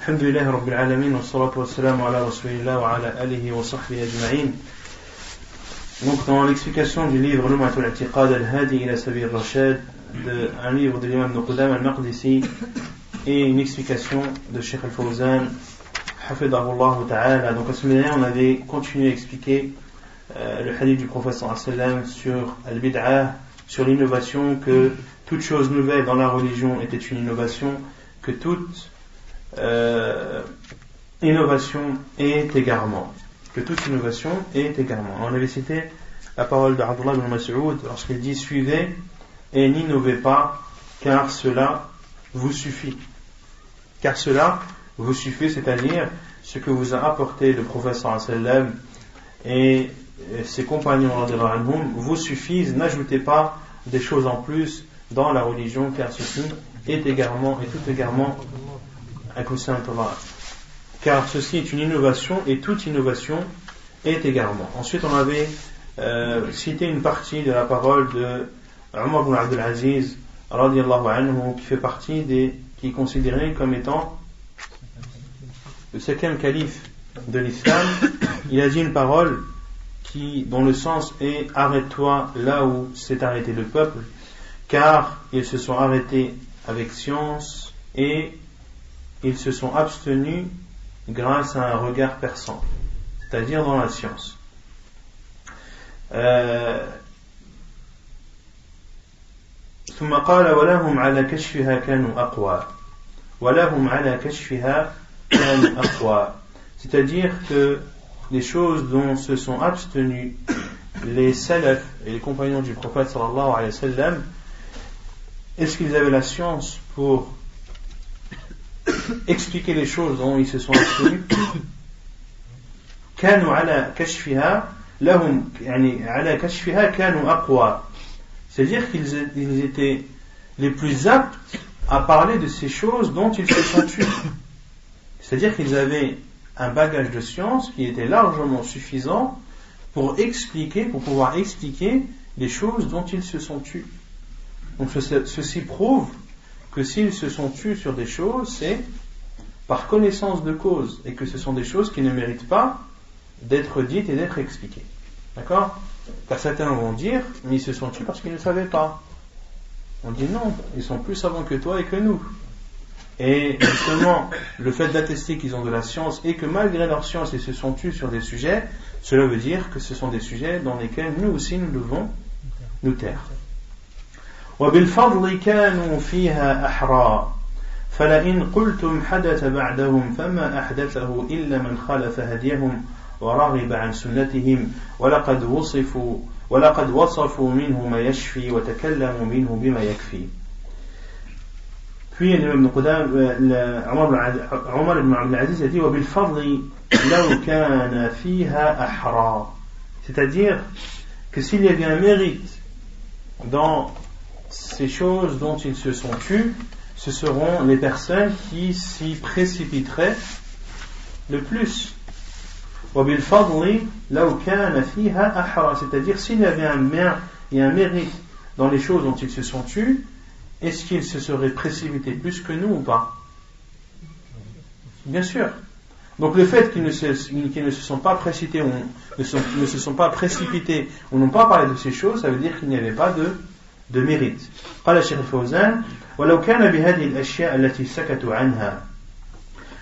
Alhamdulillahi Rabbil Alamin, wa salatu wa salamu ala Rasulillah wa ala alihi wa sahbihi ajma'in. Donc, dans l'explication du livre Lum'atul I'tiqad al-Hadi ila Sabil Rashad, un livre de l'imam Ibn Qudama al-Maqdisi, et une explication de Cheikh Al-Fawzan, hafidahullah ta'ala. Donc, la semaine dernière, on avait continué à expliquer le hadith du prophète sallallahu alayhi wa sallam sur al-bid'ah, sur l'innovation, que toute chose nouvelle dans la religion était une innovation, que toute innovation est égarement. Que toute innovation est égarement. On avait cité la parole d'Abdullah ibn Mas'ud lorsqu'il dit: suivez et n'innovez pas, car cela vous suffit. Car cela vous suffit, c'est-à-dire ce que vous a apporté le prophète sallallahu alayhi wa sallam et ses compagnons radhiyallahu anhum vous suffisent. N'ajoutez pas des choses en plus dans la religion, car ceci est égarement, et tout égarement, car ceci est une innovation et toute innovation est égarement. Ensuite, on avait cité une partie de la parole de Omar ibn Abdul Aziz radiyallahu anhu, qui fait partie qui est considéré comme étant le 5e calife de l'islam. Il a dit une parole dont le sens est: arrête-toi là où s'est arrêté le peuple, car ils se sont arrêtés avec science et ils se sont abstenus grâce à un regard perçant, c'est-à-dire dans la science. ثم قال ولهم على كشفها كانوا أقوى ولهم على كشفها كانوا أقوى, c'est-à-dire que les choses dont se sont abstenus les salaf et les compagnons du prophète sallallahu alayhi wa sallam, est-ce qu'ils avaient la science pour expliquer les choses dont ils se sont abstenus? كانوا على كشفها لهم يعني على كشفها كانوا أقوى, c'est-à-dire qu'ils étaient les plus aptes à parler de ces choses dont ils se sont tus. C'est-à-dire qu'ils avaient un bagage de science qui était largement suffisant pour pouvoir expliquer les choses dont ils se sont tus. Donc ceci prouve que s'ils se sont tus sur des choses, c'est par connaissance de cause, et que ce sont des choses qui ne méritent pas d'être dites et d'être expliquées. D'accord? Car certains vont dire: mais ils se sont tus parce qu'ils ne savaient pas. On dit non, ils sont plus savants que toi et que nous. Et justement, le fait d'attester qu'ils ont de la science et que malgré leur science ils se sont tus sur des sujets, cela veut dire que ce sont des sujets dans lesquels nous aussi nous devons nous taire. وبالفضل كانوا فيها أحرى فلئن قلتم حدث بعدهم فما أحدثه إلا من خالف هديهم ورغب عن سنتهم ولقد وصفوا منه ما يشفي وتكلموا منه بما يكفي. Puis Ibn Omar ibn Abdul Aziz a dit: وبالفضل لو كان فيها أحرى, c'est-à-dire que s'il y avait un mérite dans ces choses dont ils se sont tus, ce seront les personnes qui s'y précipiteraient le plus. وبالفضل لو كان فيها أحرى, c'est-à-dire s'il y avait un mérite dans les choses dont ils se sont tus, est-ce qu'ils se seraient précipités plus que nous ou pas? Bien sûr. Donc le fait qu'ils ne se sont pas précipités ou ne se sont pas précipités ou n'ont pas parlé de ces choses, ça veut dire qu'il n'y avait pas de mérite. قال الشيخ الفوزان: ولو كان بهذه الأشياء التي سكتوا عنها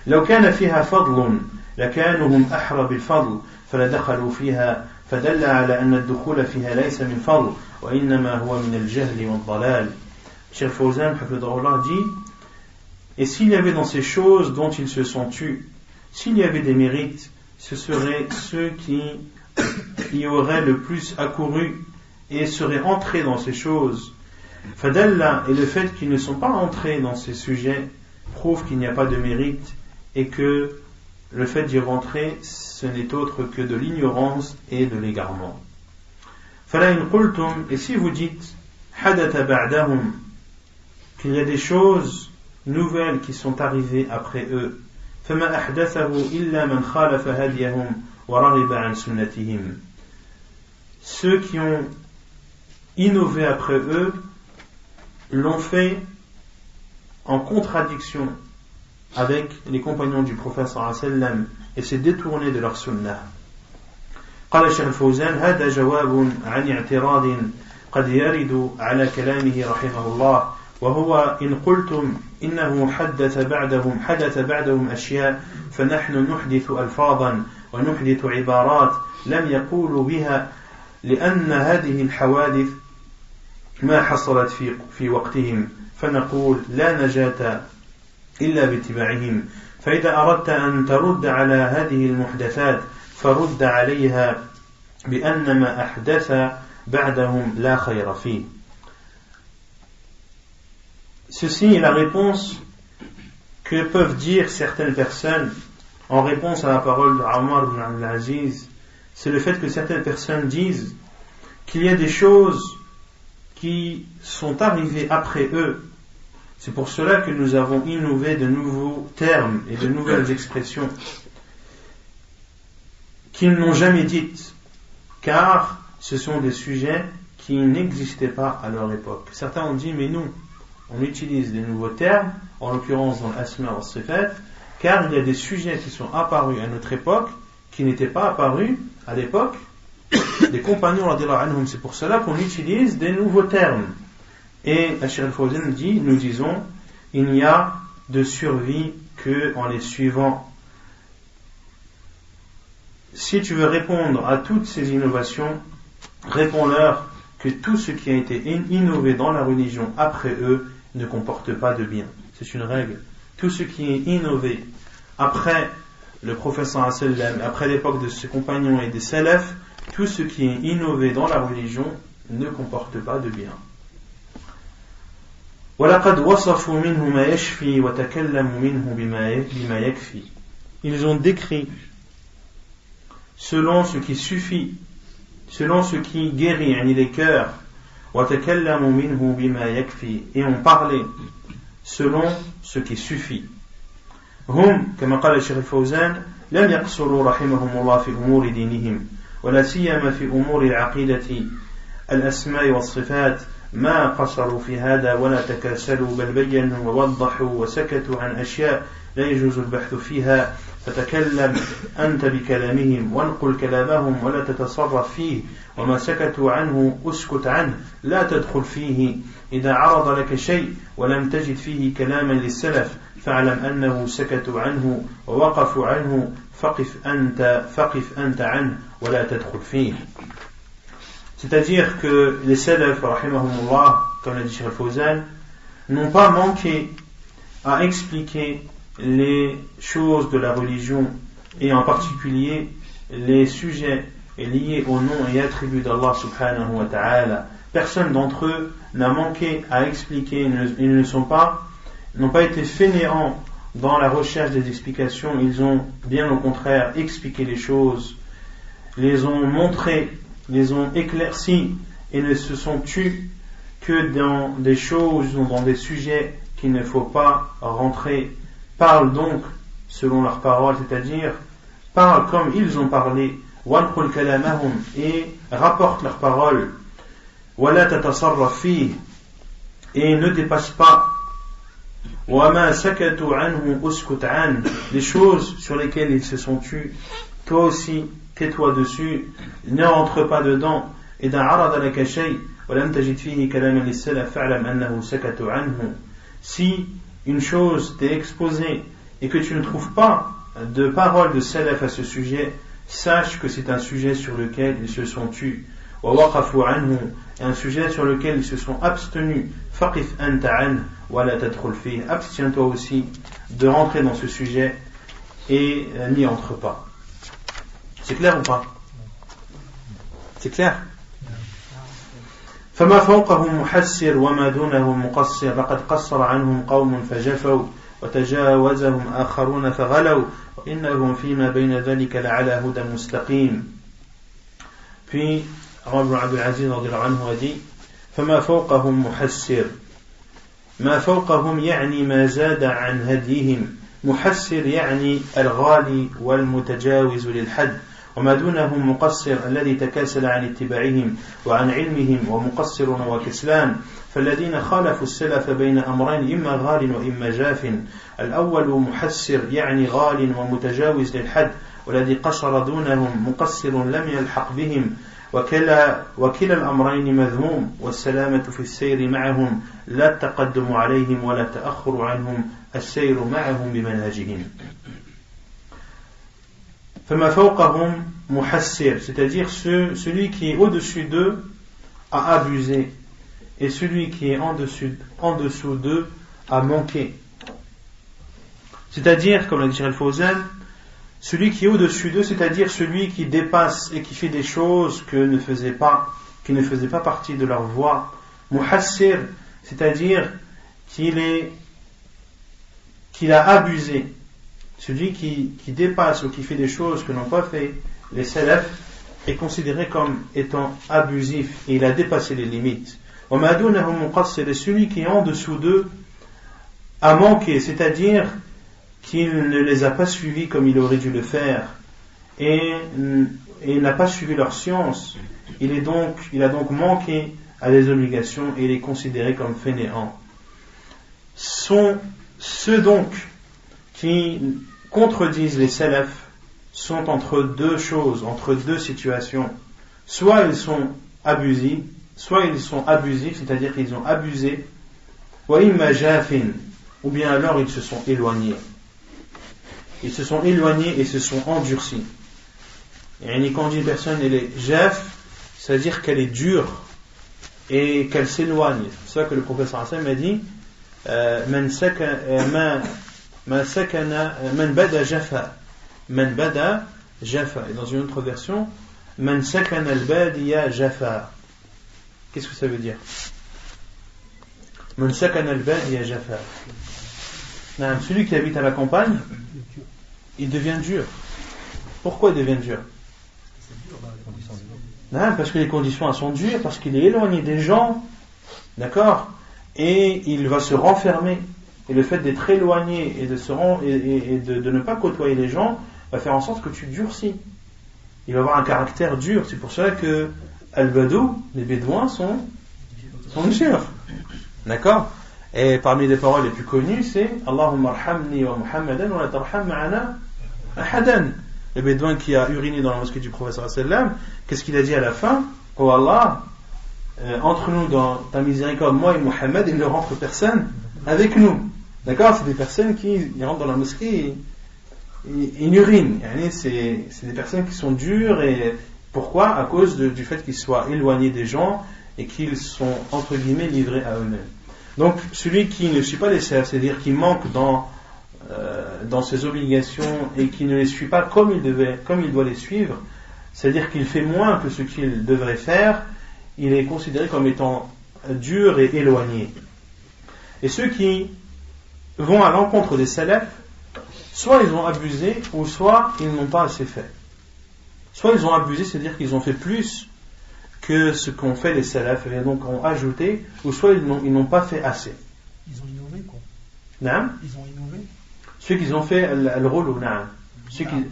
لو كان فيها فضل لكانوا هم أحرى بالفضل فلدخلوا فيها فدل على أن الدخول فيها ليس من فضل وإنما هو من الجهل والضلال. Cheikh Fawzan hafidahullah dit: et s'il y avait dans ces choses dont ils se sont tus, s'il y avait des mérites, ce seraient ceux qui y auraient le plus accouru et seraient entrés dans ces choses. Fadalla, et le fait qu'ils ne sont pas entrés dans ces sujets prouve qu'il n'y a pas de mérite et que le fait d'y rentrer, ce n'est autre que de l'ignorance et de l'égarement. Fala in qultum, et si vous dites hadatha ba'dahum, qu'il y a des choses nouvelles qui sont arrivées après eux, fama ahdathahu illa man khalafa hadiyahum wa raghiba an sunnatihim, ceux qui ont innové après eux l'ont fait en contradiction avec les compagnons du prophète sallallahu alayhi wa sallam et s'est détourné de leur sunnah. قال الشيخ الفوزان هذا جواب عن اعتراض قد يرد على كلامه رحمه الله وهو إن قلتم إنه حدث بعدهم أشياء فنحن نحدث ألفاظا ونحدث عبارات لم يقولوا بها لأن هذه الحوادث ما حصلت في وقتهم فنقول لا نجاة إلا باتباعهم فإذا أردت أن ترد على هذه المحدثات فرد عليها بأن ما أحدث بعدهم لا خير فيه. Ceci est la réponse que peuvent dire certaines personnes en réponse à la parole d'Omar ibn Abdul Aziz. C'est le fait que certaines personnes disent qu'il y a des choses qui sont arrivées après eux. C'est pour cela que nous avons innové de nouveaux termes et de nouvelles expressions qu'ils n'ont jamais dites, car ce sont des sujets qui n'existaient pas à leur époque. Certains ont dit, mais nous, on utilise des nouveaux termes, en l'occurrence dans l'asma wa sifat, car il y a des sujets qui sont apparus à notre époque, qui n'étaient pas apparus à l'époque des compagnons radiyallahu anhum. C'est pour cela qu'on utilise des nouveaux termes. Et Cheikh Al-Fawzan dit, nous disons, il n'y a de survie que en les suivant. Si tu veux répondre à toutes ces innovations, réponds-leur que tout ce qui a été innové dans la religion après eux ne comporte pas de bien. C'est une règle. Tout ce qui est innové après le prophète sallallahu alayhi wa sallam, après l'époque de ses compagnons et des salafs, tout ce qui est innové dans la religion ne comporte pas de bien. وَلَقَدْ وَصَفُوا مِنْهُ مَا يَشْفِي وَتَكَلَّمُوا مِنْهُ بِمَا يَكْفِي. Ils ont décrit selon ce qui suffit, selon ce qui guérit les cœurs, وَتَكَلَّمُوا مِنْهُ بِمَا يَكْفِي, et ont parlé selon ce qui suffit. هم كما قال الشيخ الفوزان لم يقصروا رحمهم الله في أمور دينهم ولا سيما في أمور العقيدة الأسماء والصفات ما قصروا في هذا ولا تكاسلوا بل بينوا ووضحوا وسكتوا عن أشياء لا يجوز البحث فيها فتكلم أنت بكلامهم وانقل كلامهم ولا تتصرف فيه وما سكتوا عنه أسكت عنه لا تدخل فيه إذا عرض لك شيء ولم تجد فيه كلاما للسلف فاعلم أنه سكتوا عنه ووقفوا عنه فقف أنت عنه ولا تدخل فيه. C'est-à-dire que les salafs, rahimahumullah, comme l'a dit Cheikh Al-Fawzan, n'ont pas manqué à expliquer les choses de la religion et en particulier les sujets liés au nom et attributs d'Allah subhanahu wa ta'ala. Personne d'entre eux n'a manqué à expliquer, ils n'ont pas été fainéants dans la recherche des explications, ils ont bien au contraire expliqué les choses, les ont montrées, les ont éclaircis et ne se sont tus que dans des choses ou dans des sujets qu'il ne faut pas rentrer. Parlent donc selon leurs paroles, c'est-à-dire parlent comme ils ont parlé, وَانْقُلْ كَلَامَهُمْ, et rapportent leurs paroles, وَلَا تَتَصَرَّفْ فِيهِ, et ne dépasse pas, وَمَا سَكَتُوا عَنْهُ أُسْكُتْ عَنْهُ, les choses sur lesquelles ils se sont tus, toi aussi tais-toi dessus, ne rentre pas dedans. إذا عرض لك شيء ولم تجد فيه كلاما للسلف فاعلم أنه سكتوا عنه. Si une chose t'est exposée et que tu ne trouves pas de paroles de salaf à ce sujet, sache que c'est un sujet sur lequel ils se sont tus. ووقفوا عنه, un sujet sur lequel ils se sont abstenus. فقف أنت عنه ولا تدخل فيه. Abstiens-toi aussi de rentrer dans ce sujet et n'y entre pas. C'est clair ou pas? C'est clair? فما فوقهم محسر وما دونهم مقصر لقد قصر عنهم قوم فجفوا وتجاوزهم آخرون فغلوا وإنهم فيما بين ذلك لعلى هدى مستقيم. Puis Omar ibn Abdul Aziz radiyallahu anhu a dit فما فوقهم محسر, ما فوقهم يعني ما زاد عن هديهم, محسر يعني الغالي والمتجاوز للحد, وما دونهم مقصر الذي تكاسل عن اتباعهم وعن علمهم ومقصر وكسلان, فالذين خالفوا السلف بين أمرين إما غال وإما جاف الأول محسر يعني غال ومتجاوز للحد والذي قصر دونهم مقصر لم يلحق بهم وكلا الأمرين مذموم والسلامة في السير معهم لا التقدم عليهم ولا التأخر عنهم السير معهم بمنهجهم فما فوقهم محسر c'est-à-dire celui qui est au-dessus d'eux a abusé et celui qui est en dessous d'eux a manqué. C'est-à-dire, comme l'a dit Al-Fawzan, celui qui est au-dessus d'eux, c'est-à-dire celui qui dépasse et qui fait des choses qui ne faisaient pas partie de leur voie. Muhassir, c'est-à-dire qu'il a abusé. Celui qui dépasse ou qui fait des choses que n'ont pas fait les salafs est considéré comme étant abusif et il a dépassé les limites. Et celui qui est en dessous d'eux a manqué, c'est-à-dire qu'il ne les a pas suivis comme il aurait dû le faire et n'a pas suivi leur science. Il a donc manqué à des obligations et il est considéré comme fainéant. Ceux donc qui contredisent les salafs sont entre deux choses, entre deux situations. Soit ils sont abusifs, c'est-à-dire qu'ils ont abusé, ou bien alors ils se sont éloignés. Ils se sont éloignés et se sont endurcis. Et quand on dit une personne elle est jaf, c'est-à-dire qu'elle est dure et qu'elle s'éloigne. C'est ça que le professeur Hassan m'a dit man bada jafa. Et dans une autre version man sakana al-badiya jafa. Qu'est-ce que ça veut dire? Man sakana al-badiya jafa. Celui qui habite à la campagne, il devient dur. Pourquoi il devient dur? Parce que les conditions sont dures, parce qu'il est éloigné des gens, d'accord, et il va se renfermer. Et le fait d'être éloigné et de ne pas côtoyer les gens va faire en sorte que tu durcis. Il va avoir un caractère dur. C'est pour cela que Al-Badou, les Bédouins sont durs, d'accord. Et parmi les paroles les plus connues, c'est Allahumma arhamni wa Muhammadan wa la tarham ma'ana ahadan. Le bédouin qui a uriné dans la mosquée du prophète sallam, qu'est-ce qu'il a dit à la fin? Oh Allah, entre-nous dans ta miséricorde, moi et Muhammad, il ne rentre personne avec nous. D'accord? C'est des personnes qui rentrent dans la mosquée et ils urinent. C'est des personnes qui sont dures. Et pourquoi? À cause du fait qu'ils soient éloignés des gens et qu'ils sont entre guillemets livrés à eux-mêmes. Donc celui qui ne suit pas les salafs, c'est-à-dire qui manque dans ses obligations et qui ne les suit pas comme il doit les suivre, c'est-à-dire qu'il fait moins que ce qu'il devrait faire, il est considéré comme étant dur et éloigné. Et ceux qui vont à l'encontre des salafs, soit ils ont abusé ou soit ils n'ont pas assez fait. Soit ils ont abusé, c'est-à-dire qu'ils ont fait plus que ce qu'ont fait les salafs et donc ont ajouté, ou soit ils n'ont pas fait assez. Ils ont innové quoi? Non? Ils ont innové? Ceux qui ont fait al-rôle ou non? Ceux qui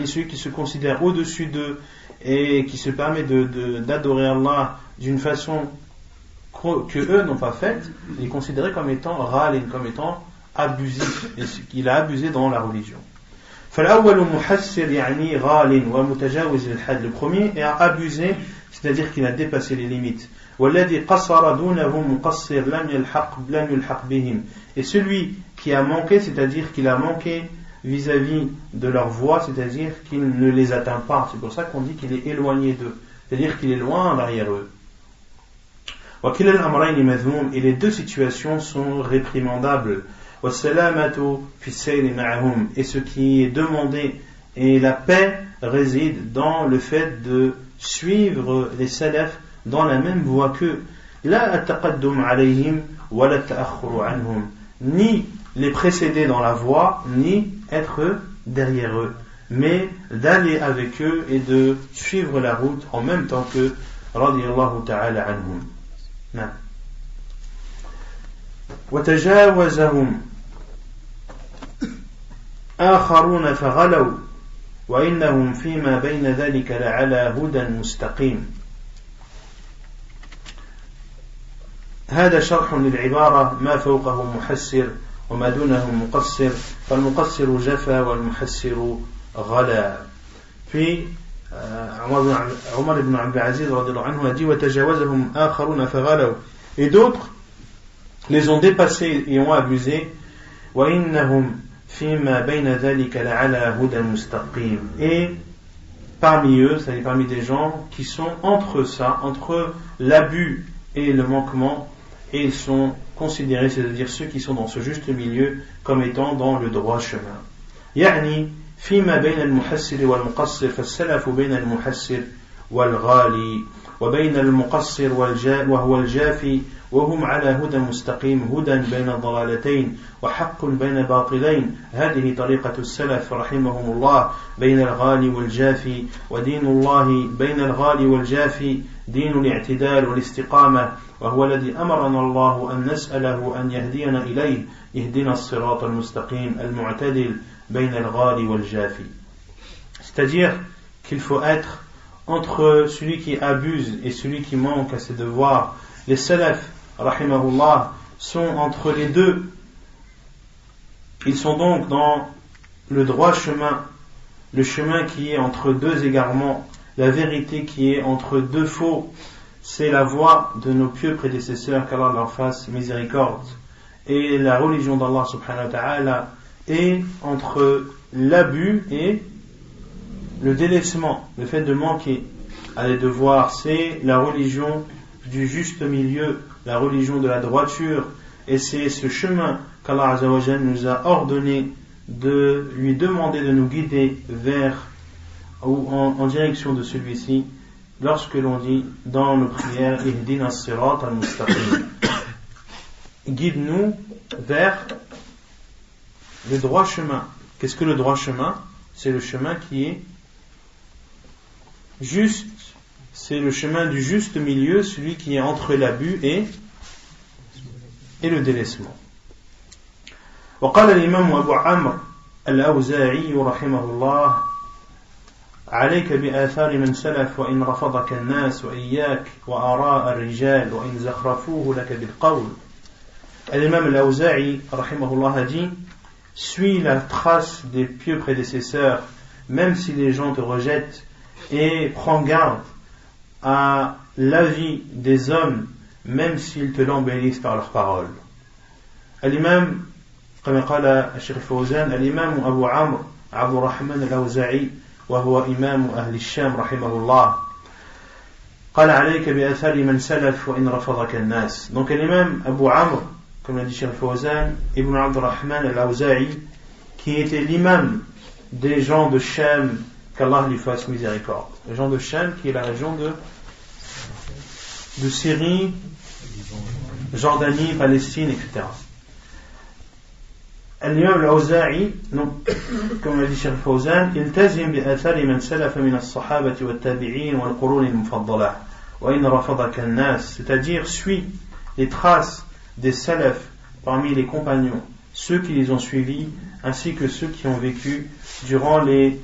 celui qui se considère au-dessus d'eux et qui se permet d'adorer Allah d'une façon que eux n'ont pas faite, il est considéré comme étant râlin, comme étant abusif, et qu'il a abusé dans la religion. Le premier a abusé, c'est-à-dire qu'il a dépassé les limites. Et celui qui a manqué, c'est-à-dire qu'il a manqué vis-à-vis de leur voie, c'est-à-dire qu'il ne les atteint pas. C'est pour ça qu'on dit qu'il est éloigné d'eux, c'est-à-dire qu'il est loin derrière eux. Et les deux situations sont réprimandables. Et ce qui est demandé et la paix réside dans le fait de suivre les salafs dans la même voie qu'eux. Ni les précéder dans la voie, ni être derrière eux, mais d'aller avec eux et de suivre la route en même temps que radiyallahu ta'ala anhum. وتجاوزهم آخرون فغلوا وإنهم فيما بين ذلك لعلى هدى مستقيم. هذا شرح للعبارة ما فوقه محسر وما دونه مقصر فالمقصر جفا والمحسر غلا. Puis Omar ibn Abdul Aziz radhiyallahu anhu a dit وتجاوزهم آخرون فغلوا, et d'autres les ont dépassés et ont abusé. وإنهم فيما بين ذلك لعلى هدى مستقيم, et parmi eux, c'est-à-dire parmi des gens qui sont entre ça, entre l'abus et le manquement, et ils sont considérés, c'est-à-dire ceux qui sont dans ce juste milieu, comme étant dans le droit chemin. يعني فيما بين المحسر والمقصر فالسلف بين المحسر والغالي وبين المقصر وهو الجافي وهم على هدى مستقيم هدى بين ضلالتين وحق بين باطلين. هذه طريقة السلف رحمهم الله بين الغالي والجافي, ودين الله بين الغالي والجافي دين الاعتدال والاستقامة, وهو الذي أمرنا الله أن نسأله أن يهدينا إليه يهدنا الصراط المستقيم المعتدل بين الغالي والجافي. C'est-à-dire qu'il faut être entre celui qui abuse et celui qui manque à ses devoirs. Les salafs rahimahullah sont entre les deux. Ils sont donc dans le droit chemin, le chemin qui est entre deux égarements, la vérité qui est entre deux faux. C'est la voie de nos pieux prédécesseurs, qu'Allah leur fasse miséricorde. Et la religion d'Allah subhanahu wa ta'ala est entre l'abus et le délaissement, le fait de manquer à les devoirs. C'est la religion du juste milieu, la religion de la droiture, et c'est ce chemin qu'Allah Azza wa Jalla nous a ordonné de lui demander de nous guider vers ou en direction de celui-ci lorsque l'on dit dans nos prières Ihdina as-sirat al-mustaqim, guide-nous vers le droit chemin. Qu'est-ce que le droit chemin? C'est le chemin qui est juste, c'est le chemin du juste milieu, celui qui est entre l'abus et le délaissement. وقال الإمام أبو عمرو الأوزاعي رحمه الله عليك بآثار من سلف وإن رفضك الناس وإياك وآراء الرجال وإن زخرفوه لك بالقول. L'imam al-Awza'i rahimahullah a dit: suis la trace des pieux prédécesseurs même si les gens te rejettent, et prends garde à l'avis des hommes même s'ils te l'embellissent par leurs paroles. L'imam, comme قال الشيخ الفوزان, الإمام أبو عمرو عبد الرحمن الأوزاعي وهو إمام أهل الشام رحمه الله قال عليك بآثار من سلف وإن رفضك الناس. Donc l'imam Abu Amr, comme l'a dit Cheikh Fawzan, Ibn Abdurrahman al-Awza'i, qui était l'imam des gens de Sham, qu'Allah lui fasse miséricorde. Les gens de Sham, qui est la région de Syrie, Jordanie, Palestine, etc. الإمام الأوزاعي, comme l'a dit Cheikh Fawzan, التزم بآثار من سلف من الصحابة والتابعين والقرون المفضلة وإن رفضك الناس, c'est-à-dire suis les traces des salafs parmi les compagnons, ceux qui les ont suivis, ainsi que ceux qui ont vécu durant les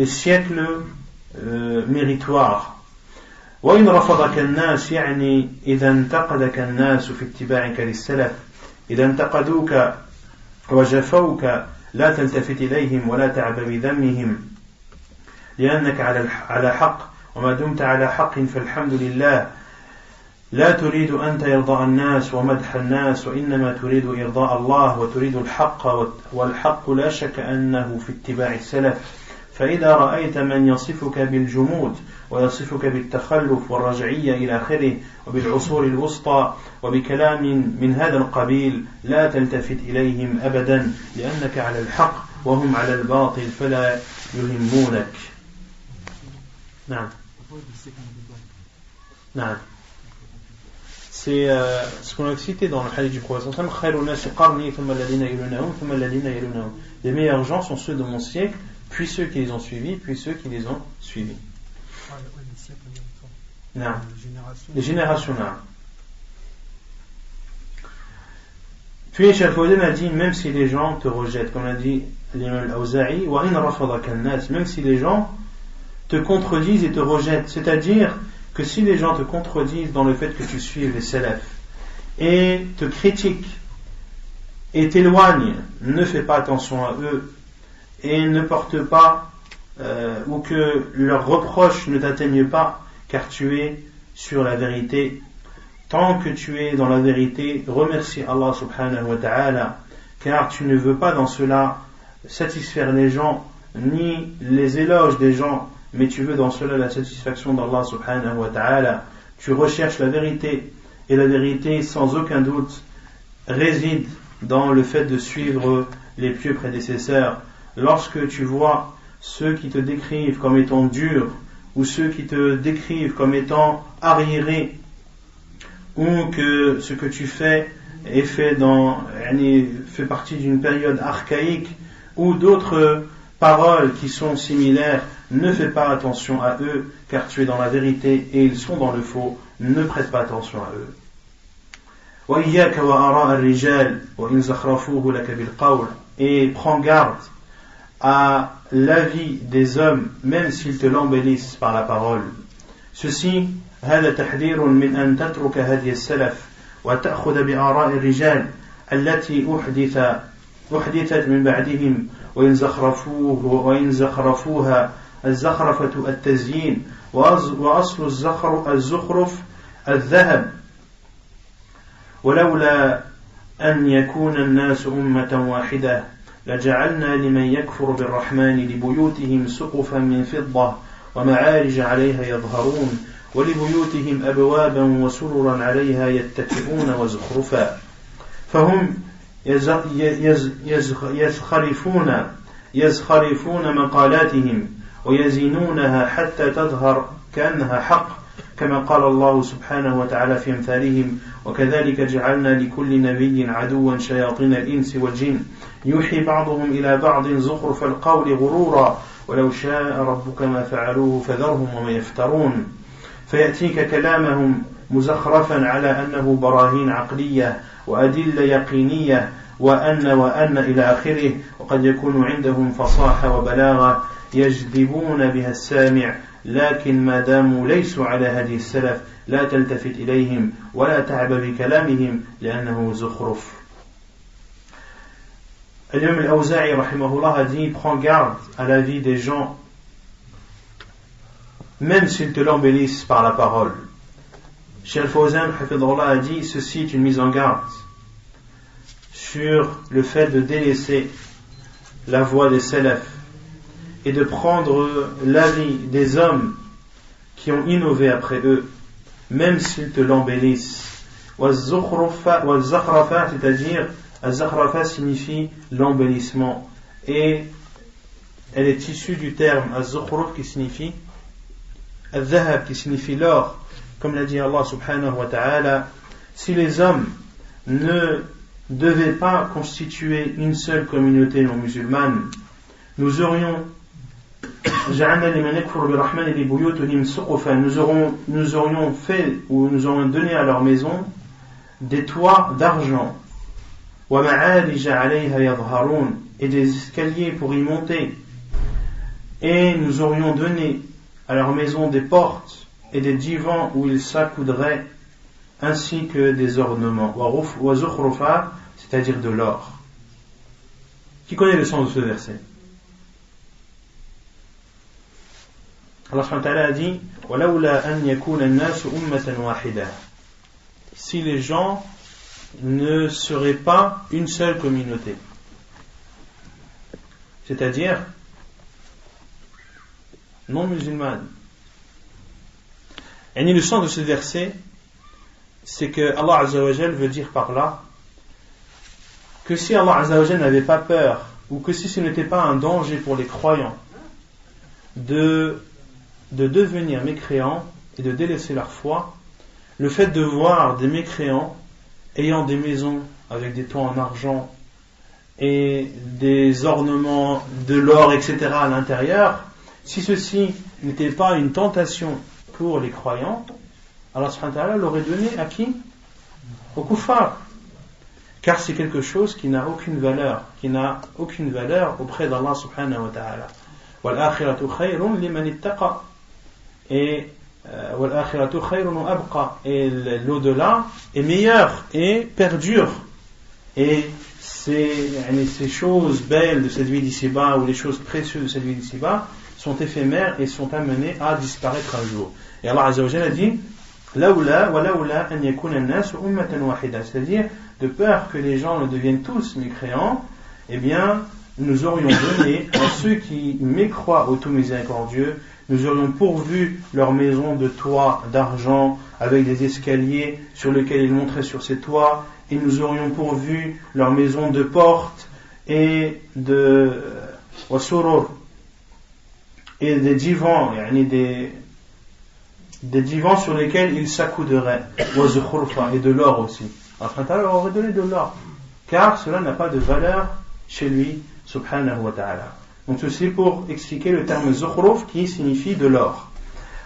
siècles méritoires. وإن رفضك الناس يعني إذا انتقدك الناس في اتباعك للسلف, إذا انتقدوك وجفوك لا تلتفت إليهم ولا تعب بذمهم لأنك على حق وما دمت على حق فالحمد لله لا تريد أنت إرضاء الناس ومدح الناس وإنما تريد إرضاء الله وتريد الحق, والحق لا شك أنه في اتباع السلف. فإذا رأيت من يصفك بالجمود ويصفك بالتخلف والرجعية إلى آخره وبالعصور الوسطى وبكلام من هذا القبيل لا تلتفت إليهم أبدا لأنك على الحق وهم على الباطل فلا يهمونك. نعم نعم. C'est ce qu'on a cité dans le hadith du prophète. Les meilleurs gens sont ceux de mon siècle, puis ceux qui les ont suivis, puis ceux qui les ont suivis. Non. Les générations. Non. Puis Cheikh Fawzan a dit, même si les gens te rejettent, comme l'a dit l'imam al-Awza'i, même si les gens te contredisent et te rejettent, c'est-à-dire que si les gens te contredisent dans le fait que tu suives les salaf et te critiquent et t'éloignent, ne fais pas attention à eux et ne porte pas ou que leurs reproches ne t'atteignent pas, car tu es sur la vérité. Tant que tu es dans la vérité, remercie Allah subhanahu wa ta'ala, car tu ne veux pas dans cela satisfaire les gens ni les éloges des gens, mais tu veux dans cela la satisfaction d'Allah subhanahu wa ta'ala. Tu recherches la vérité, et la vérité sans aucun doute réside dans le fait de suivre les pieux prédécesseurs. Lorsque tu vois ceux qui te décrivent comme étant durs, ou ceux qui te décrivent comme étant arriérés, ou que ce que tu fais est fait fait partie d'une période archaïque, ou d'autres paroles qui sont similaires, ne fais pas attention à eux, car tu es dans la vérité et ils sont dans le faux. Ne prête pas attention à eux. وَإِيَّاكَ وَآرَاءَ الرِّجَالِ وَإِنْ زَخْرَفُوهُ لَكَ بِالْقَوْلِ. Et prends garde à l'avis des hommes, même s'ils te l'embellissent par la parole. Ceci, هذا تحذير من أن تترك هدي السلف وتأخذ بآراء الرجال التي أحدثت من بعدهم وإن زخرفوها الزخرفة التزيين وأصل الزخرف الذهب ولولا أن يكون الناس أمة واحدة لجعلنا لمن يكفر بالرحمن لبيوتهم سقفا من فضة ومعارج عليها يظهرون ولبيوتهم أبوابا وسررا عليها يتكئون وزخرفا فهم يزخرفون مقالاتهم ويزينونها حتى تظهر كأنها حق كما قال الله سبحانه وتعالى في أمثالهم وكذلك جعلنا لكل نبي عدوا شياطين الإنس والجن يوحي بعضهم إلى بعض زخرف القول غرورا ولو شاء ربك ما فعلوه فذرهم وما يفترون فيأتيك كلامهم مزخرفا على أنه براهين عقلية وأدلة يقينية وأن إلى آخره وقد يكون عندهم فصاحة وبلاغة يجذبون بها السامع لكن ما داموا ليسوا على هدي السلف لا تلتفت إليهم ولا تعب بكلامهم لأنه زخرف. L'imam al-Awza'i rahimahullah a dit: prends garde à la vie des gens même s'ils te l'embellissent par la parole. Cheikh Al-Fawzan hafidhahullah a dit: ceci est une mise en garde sur le fait de délaisser la voie des salafs et de prendre l'avis des hommes qui ont innové après eux, même s'ils te l'embellissent. Waz-zakhrafa, c'est-à-dire, az-zakhrafa signifie l'embellissement, et elle est issue du terme az-zukhruf qui signifie al-dhahab, qui signifie l'or, comme l'a dit Allah subhanahu wa ta'ala. Si les hommes ne devaient pas constituer une seule communauté non musulmane, nous aurions nous aurions fait ou nous aurions donné à leur maison des toits d'argent et des escaliers pour y monter, et nous aurions donné à leur maison des portes et des divans où ils s'accoudraient, ainsi que des ornements, c'est-à-dire de l'or. Qui connaît le sens de ce verset? Allah subhanahu wa ta'ala a dit: وَلَوْلَا أَنْ يَكُونَ النَّاسُ أُمَّةً وَاحِدَةً. Si les gens ne seraient pas une seule communauté, c'est-à-dire non musulmane. Et le sens de ce verset, c'est que Allah Azza wa Jal veut dire par là que si Allah Azza wa Jal n'avait pas peur, ou que si ce n'était pas un danger pour les croyants de devenir mécréants et de délaisser leur foi, le fait de voir des mécréants ayant des maisons avec des toits en argent et des ornements de l'or, etc. à l'intérieur, si ceci n'était pas une tentation pour les croyants, Allah subhanahu wa ta'ala l'aurait donné à qui? Aux kuffars. Car c'est quelque chose qui n'a aucune valeur auprès d'Allah subhanahu wa ta'ala. وَالْآخِرَةُ خَيْرٌ لِمَنِ اتَّقَى. Et et l'au-delà est meilleur et perdure. Et ces choses belles de cette vie d'ici-bas ou les choses précieuses de cette vie d'ici-bas sont éphémères et sont amenées à disparaître un jour. Et Allah Azza wa Jalla a dit c'est-à-dire de peur que les gens ne deviennent tous mécréants, eh bien nous aurions donné à ceux qui mécroient au tout miséricordieux, nous aurions pourvu leur maison de toits d'argent avec des escaliers sur lesquels ils monteraient sur ces toits, et nous aurions pourvu leur maison de portes et de wasurur et des divans, des divans sur lesquels ils s'accouderaient, et de l'or aussi. Allah leur aurait donné de l'or, car cela n'a pas de valeur chez lui, subhanahu wa ta'ala. Donc ceci pour expliquer le terme zukhruf qui signifie de l'or.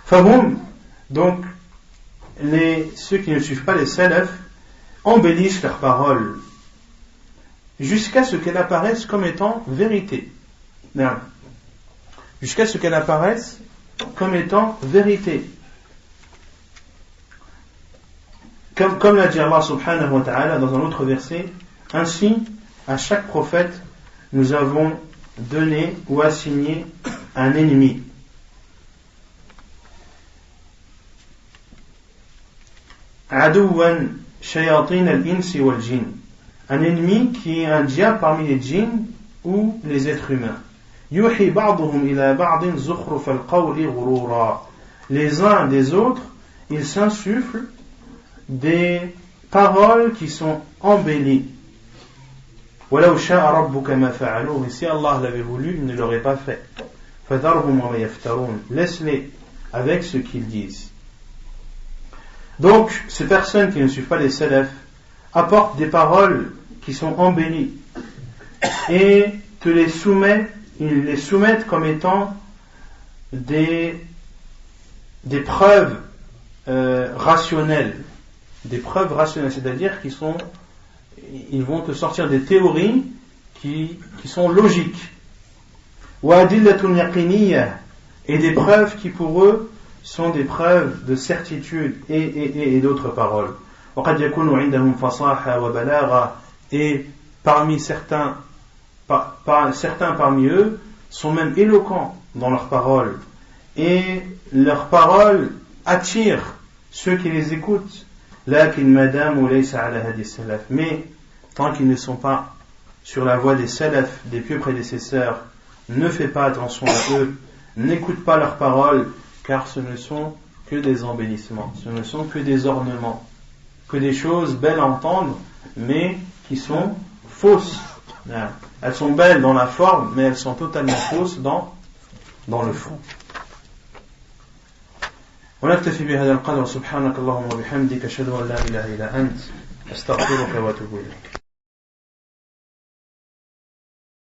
Fahum, donc ceux qui ne suivent pas les salaf embellissent leurs paroles jusqu'à ce qu'elles apparaissent comme étant vérité. Non. Jusqu'à ce qu'elles apparaissent comme étant vérité. Comme l'a dit Allah subhanahu wa ta'ala dans un autre verset, ainsi à chaque prophète nous avons donné ou assigné un ennemi. Adouwan shayatin al-insi wal jinn, un ennemi qui est un diable parmi les djinns ou les êtres humains. Yuhi ba'duhum ila ba'din zukhruf al-qawli ghurura, les uns des autres ils s'insufflent des paroles qui sont embellies. وَلَوْ شَاءَ رَبُّكَ مَا فَعَلُوهُ, et si Allah l'avait voulu, il ne l'aurait pas fait. فَذَرْهُمْ وَمَا يَفْتَرُونَ, laisse-les avec ce qu'ils disent. Donc, ces personnes qui ne suivent pas les salaf apportent des paroles qui sont embellies et ils les soumettent comme étant des preuves rationnelles. Des preuves rationnelles, c'est-à-dire ils vont te sortir des théories qui sont logiques. وَأَدِلَّةٌ يَقِينِيَّةٌ, et des preuves qui pour eux sont des preuves de certitude et d'autres paroles. وَقَدْ يَكُونُ عِنْدَهُمْ فَصَاحَةٌ وَبَلَاغَةٌ, et parmi certains parmi eux sont même éloquents dans leurs paroles, et leurs paroles attirent ceux qui les écoutent. لكن ما داموا ليس على هدي السلف, mais tant qu'ils ne sont pas sur la voie des salaf, des pieux prédécesseurs, ne fais pas attention à eux, n'écoute pas leurs paroles, car ce ne sont que des embellissements, ce ne sont que des ornements, que des choses belles à entendre, mais qui sont fausses. Elles sont belles dans la forme, mais elles sont totalement fausses dans le fond. ونكتفي بهذا القدر. سبحانك اللهم وبحمدك أشهد أن لا إله إلا أنت أستغفرك وأتوب إليك.